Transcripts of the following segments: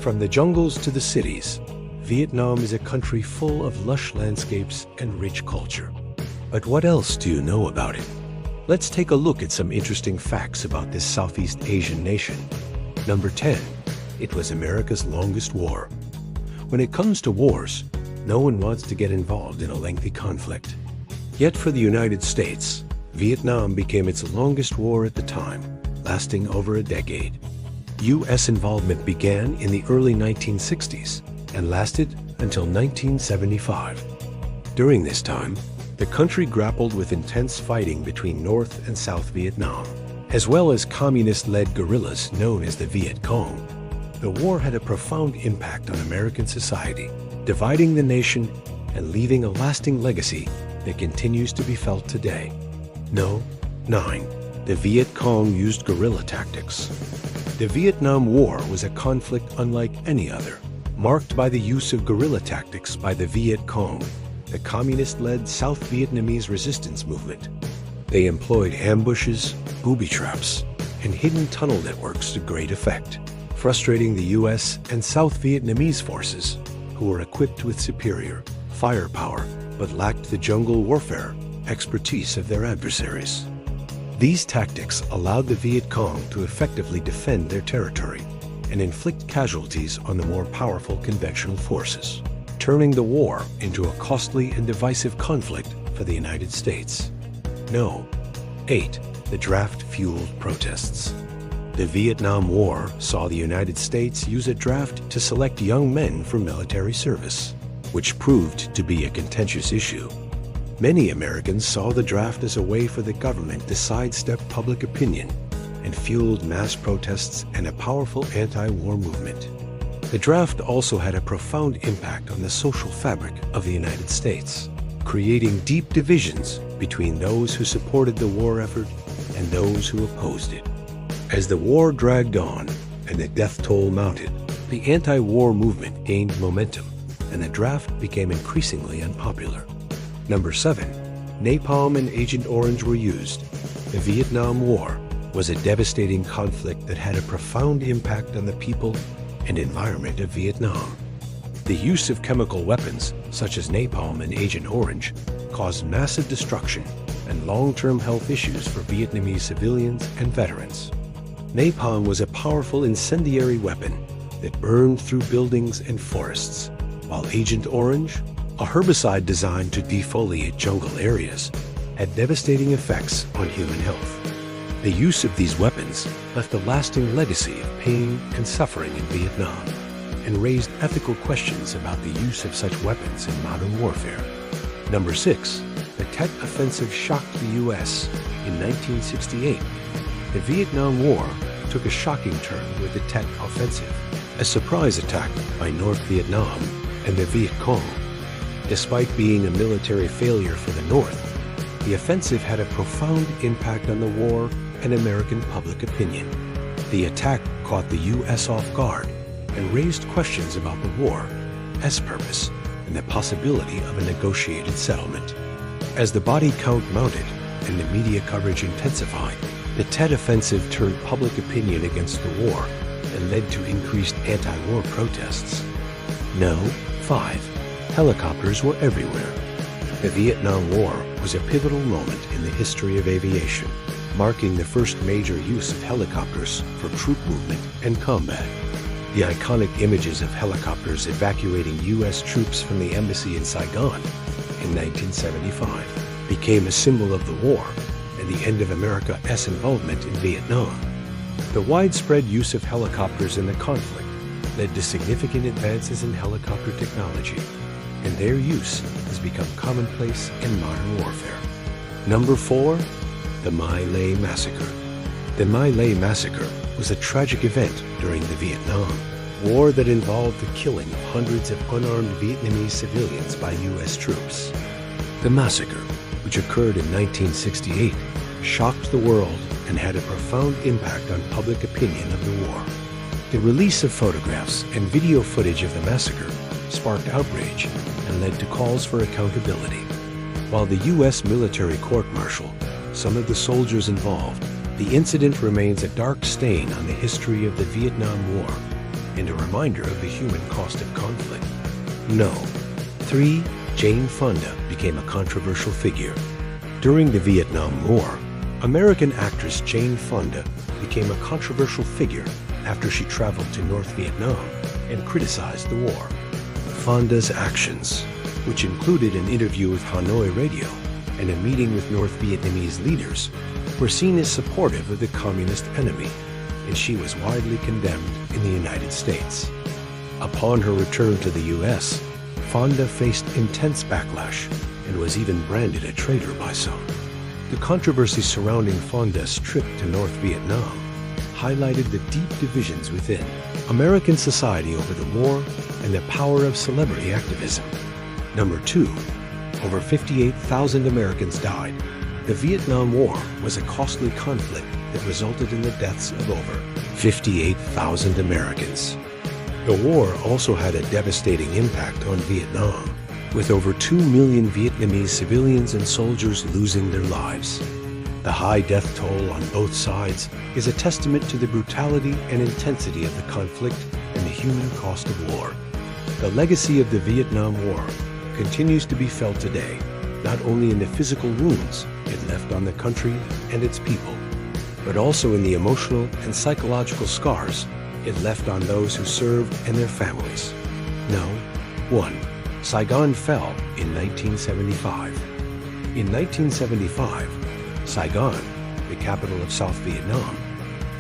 From the jungles to the cities, Vietnam is a country full of lush landscapes and rich culture. But what else do you know about it? Let's take a look at some interesting facts about this Southeast Asian nation. Number 10. It was America's longest war. When it comes to wars, no one wants to get involved in a lengthy conflict. Yet for the United States, Vietnam became its longest war at the time, lasting over a decade. U.S. involvement began in the early 1960s and lasted until 1975. During this time, the country grappled with intense fighting between North and South Vietnam, as well as communist-led guerrillas known as the Viet Cong. The war had a profound impact on American society, dividing the nation and leaving a lasting legacy that continues to be felt today. 9. The Viet Cong used guerrilla tactics. The Vietnam War was a conflict unlike any other, marked by the use of guerrilla tactics by the Viet Cong, the communist-led South Vietnamese resistance movement. They employed ambushes, booby traps, and hidden tunnel networks to great effect, frustrating the U.S. and South Vietnamese forces, who were equipped with superior firepower but lacked the jungle warfare expertise of their adversaries. These tactics allowed the Viet Cong to effectively defend their territory and inflict casualties on the more powerful conventional forces, turning the war into a costly and divisive conflict for the United States. 8. The draft-fueled protests. The Vietnam War saw the United States use a draft to select young men for military service, which proved to be a contentious issue. Many Americans saw the draft as a way for the government to sidestep public opinion and fueled mass protests and a powerful anti-war movement. The draft also had a profound impact on the social fabric of the United States, creating deep divisions between those who supported the war effort and those who opposed it. As the war dragged on and the death toll mounted, the anti-war movement gained momentum and the draft became increasingly unpopular. 7. Napalm and Agent Orange were used. The Vietnam War was a devastating conflict that had a profound impact on the people and environment of Vietnam. The use of chemical weapons, such as napalm and Agent Orange, caused massive destruction and long-term health issues for Vietnamese civilians and veterans. Napalm was a powerful incendiary weapon that burned through buildings and forests, while Agent Orange, a herbicide designed to defoliate jungle areas, had devastating effects on human health. The use of these weapons left a lasting legacy of pain and suffering in Vietnam and raised ethical questions about the use of such weapons in modern warfare. 6. The Tet Offensive shocked the U.S. in 1968. The Vietnam War took a shocking turn with the Tet Offensive, a surprise attack by North Vietnam and the Viet Cong. Despite being a military failure for the North, the offensive had a profound impact on the war and American public opinion. The attack caught the U.S. off guard and raised questions about the war, its purpose, and the possibility of a negotiated settlement. As the body count mounted and the media coverage intensified, the Tet Offensive turned public opinion against the war and led to increased anti-war protests. 5. Helicopters were everywhere. The Vietnam War was a pivotal moment in the history of aviation, marking the first major use of helicopters for troop movement and combat. The iconic images of helicopters evacuating U.S. troops from the embassy in Saigon in 1975 became a symbol of the war and the end of America's involvement in Vietnam. The widespread use of helicopters in the conflict led to significant advances in helicopter technology, and their use has become commonplace in modern warfare. 4. The My Lai Massacre. The My Lai Massacre was a tragic event during the Vietnam War that involved the killing of hundreds of unarmed Vietnamese civilians by U.S. troops. The massacre, which occurred in 1968, shocked the world and had a profound impact on public opinion of the war. The release of photographs and video footage of the massacre sparked outrage and led to calls for accountability. While the U.S. military court-martialed some of the soldiers involved, the incident remains a dark stain on the history of the Vietnam War and a reminder of the human cost of conflict. No. 3. Jane Fonda became a controversial figure. During the Vietnam War, American actress Jane Fonda became a controversial figure after she traveled to North Vietnam and criticized the war. Fonda's actions, which included an interview with Hanoi Radio and a meeting with North Vietnamese leaders, were seen as supportive of the communist enemy, and she was widely condemned in the United States. Upon her return to the U.S., Fonda faced intense backlash and was even branded a traitor by some. The controversy surrounding Fonda's trip to North Vietnam highlighted the deep divisions within American society over the war and the power of celebrity activism. Number 2. Over 58,000 Americans died. The Vietnam War was a costly conflict that resulted in the deaths of over 58,000 Americans. The war also had a devastating impact on Vietnam, with over 2 million Vietnamese civilians and soldiers losing their lives. The high death toll on both sides is a testament to the brutality and intensity of the conflict and the human cost of war. The legacy of the Vietnam War continues to be felt today, not only in the physical wounds it left on the country and its people, but also in the emotional and psychological scars it left on those who served and their families. No. 1. Saigon fell in 1975. In 1975, Saigon, the capital of South Vietnam,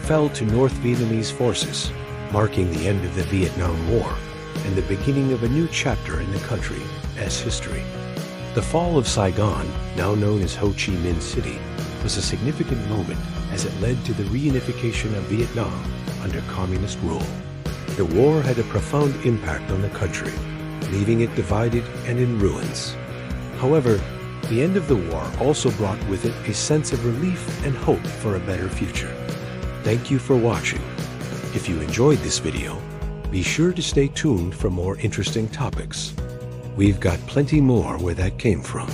fell to North Vietnamese forces, marking the end of the Vietnam War and the beginning of a new chapter in the country as history. The fall of Saigon, now known as Ho Chi Minh City, was a significant moment as it led to the reunification of Vietnam under communist rule. The war had a profound impact on the country, leaving it divided and in ruins. However, the end of the war also brought with it a sense of relief and hope for a better future. Thank you for watching. If you enjoyed this video, be sure to stay tuned for more interesting topics. We've got plenty more where that came from.